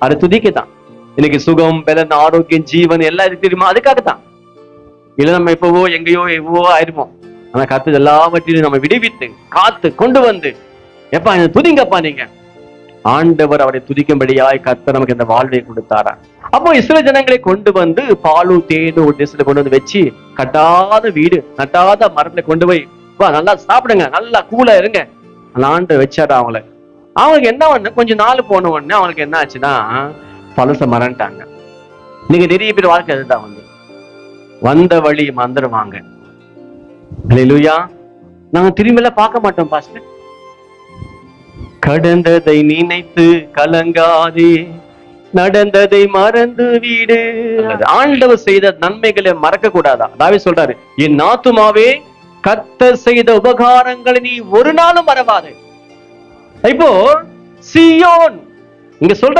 அது துதிக்கத்தான். இன்னைக்கு சுகம், பலன், ஆரோக்கியம், ஜீவன் எல்லாம் இருக்கு தெரியுமா? அதுக்காகத்தான். இல்ல நம்ம எப்பவோ எங்கேயோ எவ்வளவோ ஆயிருப்போம். ஆனா கர்த்தர் எல்லாவற்றையும் நம்ம விடுவித்து காத்து கொண்டு வந்து, எப்பா துதிங்கப்பா நீங்க. ஆண்டவர் அவரை துதிக்கும்படியாய் கர்த்தர் நமக்கு இந்த வாழ்வை கொடுத்தாரா. அப்போ இஸ்ரவேல் ஜனங்களை கொண்டு வந்து பாலு தேனு ஒரு தேசத்துல கொண்டு வந்து வச்சு, கட்டாத வீடு நட்டாத மரத்துல கொண்டு போய், வா நல்லா சாப்பிடுங்க, நல்லா கூலா இருங்க, ஆண்டு வச்சாரா அவங்கள. அவங்களுக்கு என்ன ஒண்ணு, கொஞ்சம் நாள் போன உடனே அவங்களுக்கு என்ன ஆச்சுன்னா பழச மறந்துட்டாங்க. நீங்க நிறைய பேர் வாழ்க்கை அதுதான் வந்து வந்த வழி மறந்துடுவாங்க. அல்லேலூயா. நாங்க திரும்பிலாம் பார்க்க மாட்டோம் பாஸ்டர். கடந்ததை நினைத்து கலங்காதே, நடந்ததை மறந்து வீடு. ஆண்டவர் செய்த நன்மைகளை மறக்க கூடாதா? தாவீது சொல்றாரு, என் ஆத்துமாவே கர்த்தர் செய்த உபகாரங்களை நீ ஒரு நாளும் மறவாதே. இப்போ சீயோன் இங்க சொல்ற